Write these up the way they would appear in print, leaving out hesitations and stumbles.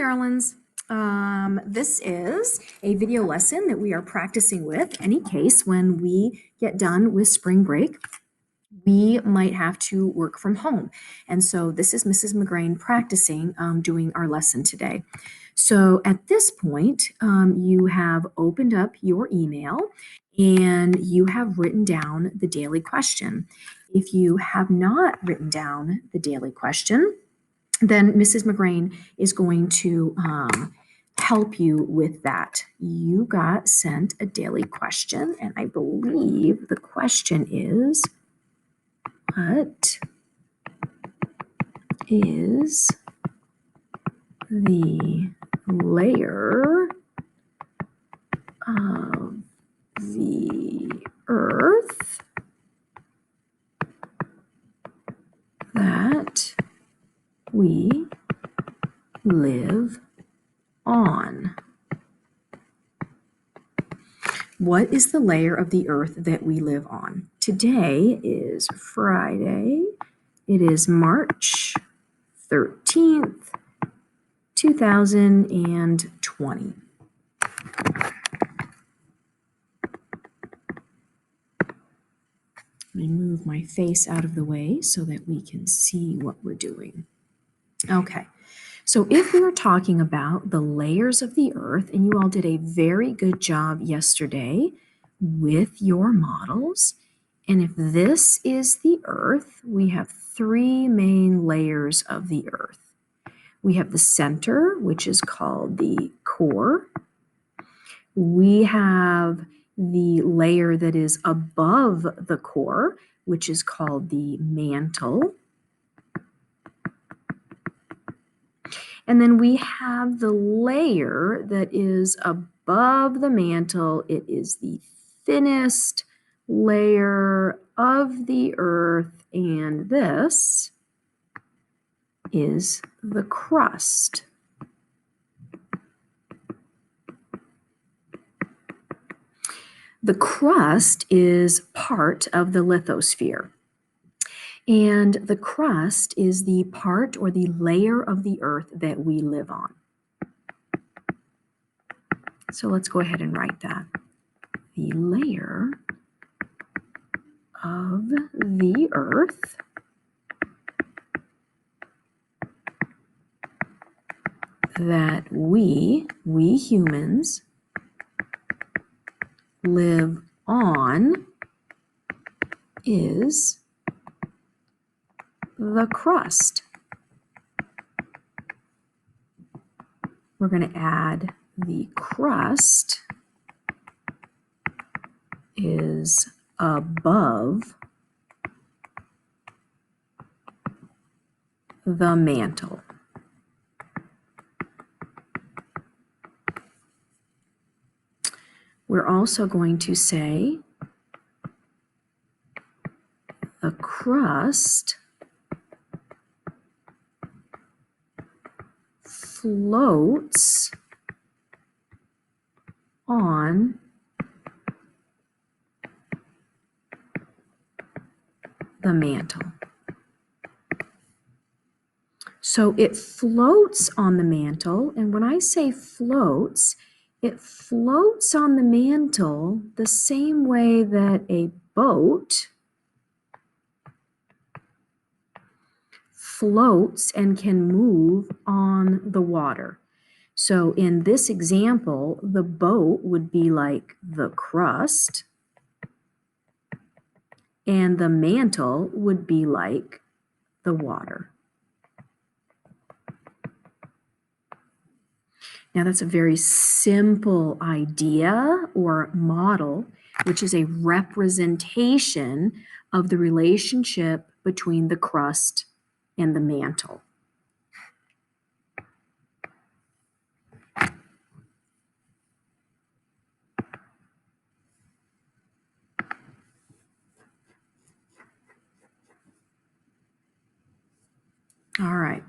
darlings. This is a video lesson that we are practicing with. Any case, when we get done with spring break, we might have to work from home. And so this is Mrs. McGrain practicing doing our lesson today. So at this point, you have opened up your email and you have written down the daily question. If you have not written down the daily question, then Mrs. McGrain is going to help you with that. You got sent a daily question, and I believe the question is, what is the layer of the earth that we live on? What is the layer of the earth that we live on? Today is Friday. It is March 13th, 2020. Let me move my face out of the way so that we can see what we're doing. Okay, so if we were talking about the layers of the earth, and you all did a very good job yesterday with your models, and if this is the earth, we have three main layers of the earth. We have the center, which is called the core. We have the layer that is above the core, which is called the mantle. And then we have the layer that is above the mantle. It is the thinnest layer of the earth, and this is the crust. The crust is part of the lithosphere. And the crust is the part or the layer of the earth that we live on. So let's go ahead and write that. The layer of the earth that we humans live on is the crust. We're going to add the crust is above the mantle. We're also going to say the crust floats on the mantle. So it floats on the mantle, and when I say floats, it floats on the mantle the same way that a boat floats and can move on the water. So in this example, the boat would be like the crust, and the mantle would be like the water. Now that's a very simple idea or model, which is a representation of the relationship between the crust and the mantle. All right.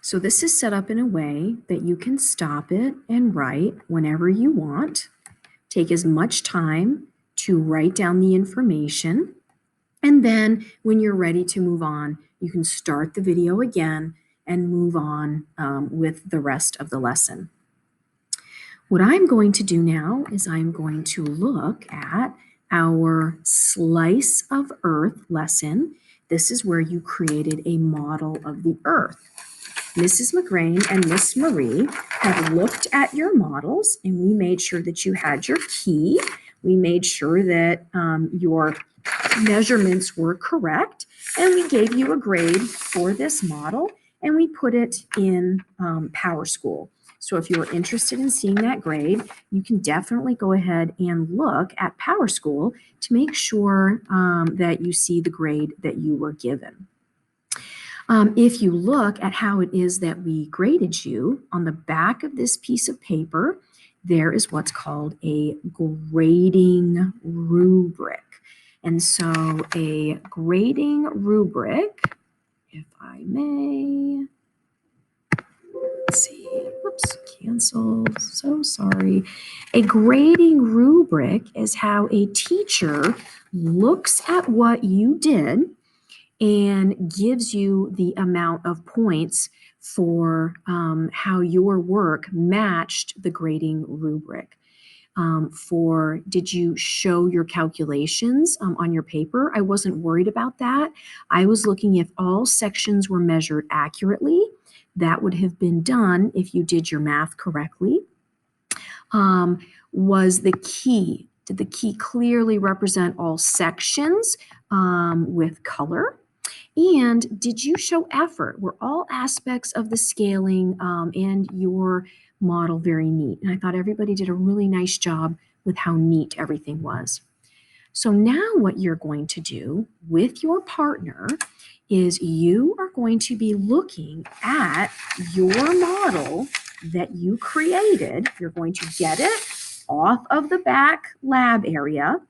So this is set up in a way that you can stop it and write whenever you want. Take as much time to write down the information. And then when you're ready to move on, you can start the video again and move on with the rest of the lesson. What I'm going to do now is I'm going to look at our Slice of Earth lesson. This is where you created a model of the Earth. Mrs. McGrain and Miss Marie have looked at your models, and we made sure that you had your key. We made sure that your measurements were correct, and we gave you a grade for this model, and we put it in PowerSchool. So if you're interested in seeing that grade, you can definitely go ahead and look at PowerSchool to make sure that you see the grade that you were given. If you look at how it is that we graded you, on the back of this piece of paper, there is what's called a grading rubric. And so a grading rubric, if I may, let's see, whoops, canceled, so sorry. A grading rubric is how a teacher looks at what you did and gives you the amount of points for how your work matched the grading rubric. Did you show your calculations on your paper? I wasn't worried about that. I was looking if all sections were measured accurately. That would have been done if you did your math correctly. Was the key, did the key clearly represent all sections with color? And did you show effort? Were all aspects of the scaling and your model very neat? And I thought everybody did a really nice job with how neat everything was. So now what you're going to do with your partner is you are going to be looking at your model that you created. You're going to get it off of the back lab area,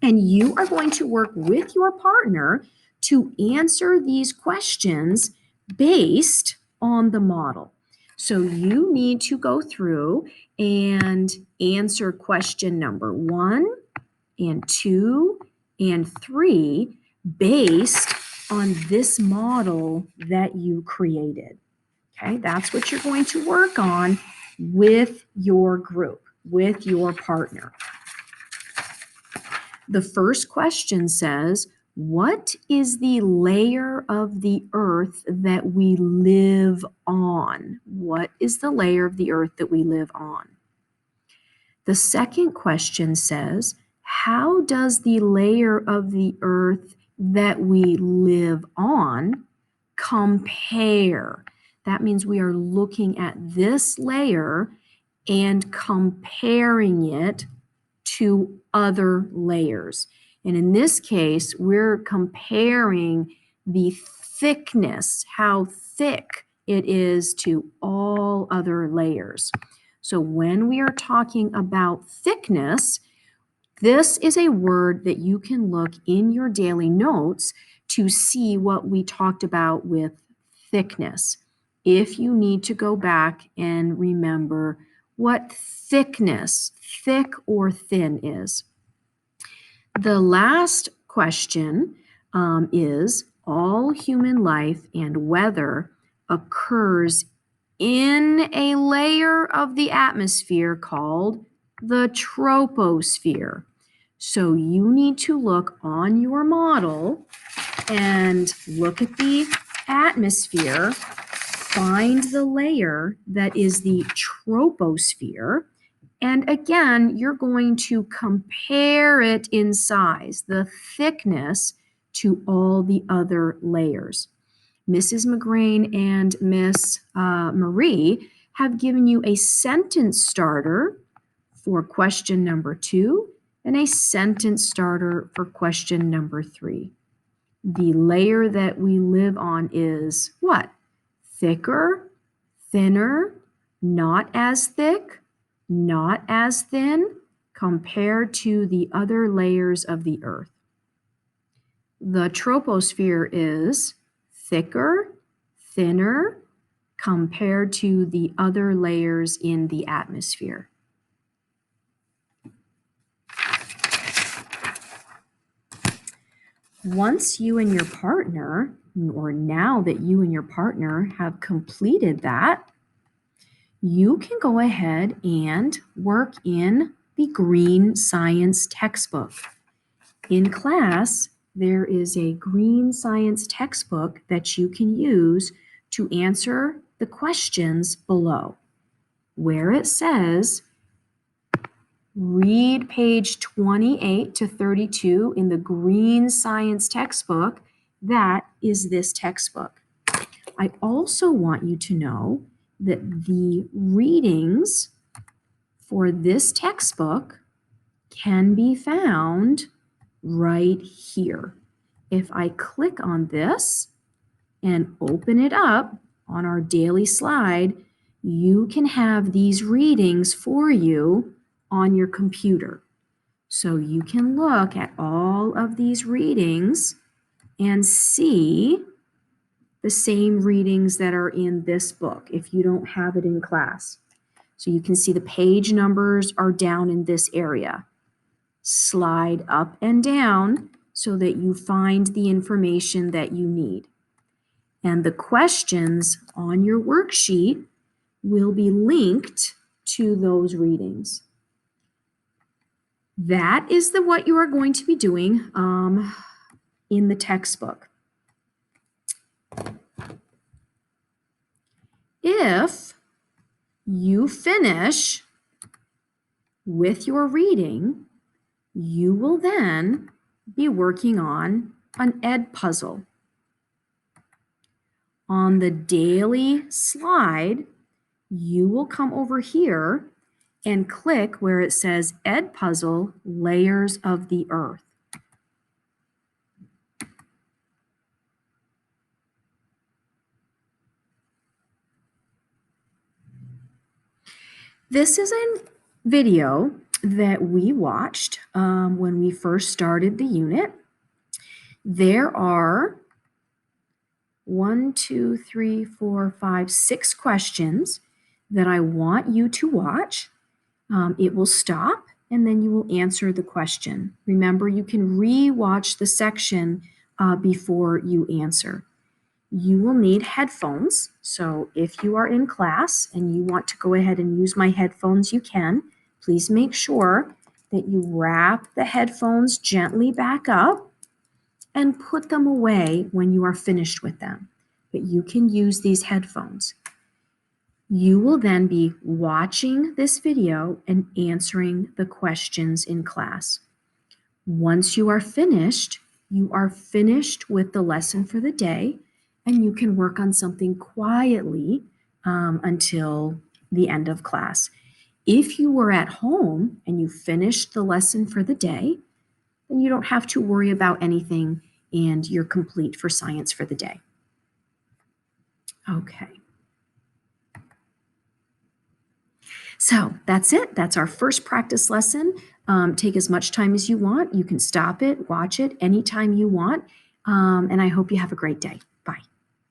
and you are going to work with your partner to answer these questions based on the model. So you need to go through and answer question number 1 and 2 and 3 based on this model that you created. Okay, that's what you're going to work on with your group, with your partner. The first question says, what is the layer of the earth that we live on? What is the layer of the earth that we live on? The second question says, how does the layer of the earth that we live on compare? That means we are looking at this layer and comparing it to other layers. And in this case, we're comparing the thickness, how thick it is to all other layers. So when we are talking about thickness, this is a word that you can look in your daily notes to see what we talked about with thickness. If you need to go back and remember what thickness, thick or thin, is. The last question is, all human life and weather occurs in a layer of the atmosphere called the troposphere. So you need to look on your model and look at the atmosphere, find the layer that is the troposphere, and again, you're going to compare it in size, the thickness, to all the other layers. Mrs. McGrain and Miss Marie have given you a sentence starter for question number 2 and a sentence starter for question number 3. The layer that we live on is what? Thicker, thinner, not as thick, not as thin, compared to the other layers of the earth. The troposphere is thicker, thinner, compared to the other layers in the atmosphere. Once you and your partner or now that you and your partner have completed that, you can go ahead and work in the green science textbook. In class, there is a green science textbook that you can use to answer the questions below, where it says, read page 28 to 32 in the green science textbook. That is this textbook. I also want you to know that the readings for this textbook can be found right here. If I click on this and open it up on our daily slide, you can have these readings for you on your computer. So you can look at all of these readings and see the same readings that are in this book if you don't have it in class. So you can see the page numbers are down in this area. Slide up and down so that you find the information that you need. And the questions on your worksheet will be linked to those readings. That is what you are going to be doing in the textbook. If you finish with your reading, you will then be working on an ED puzzle. On the daily slide, you will come over here and click where it says ED Puzzle, Layers of the Earth. This is a video that we watched when we first started the unit. There are 6 questions that I want you to watch. It will stop and then you will answer the question. Remember, you can re-watch the section before you answer. You will need headphones. So if you are in class and you want to go ahead and use my headphones, you can. Please make sure that you wrap the headphones gently back up and put them away when you are finished with them. But you can use these headphones. You will then be watching this video and answering the questions in class. Once you are finished with the lesson for the day, and you can work on something quietly until the end of class. If you were at home and you finished the lesson for the day, then you don't have to worry about anything and you're complete for science for the day. Okay. So that's it. That's our first practice lesson. Take as much time as you want. You can stop it, watch it anytime you want. And I hope you have a great day.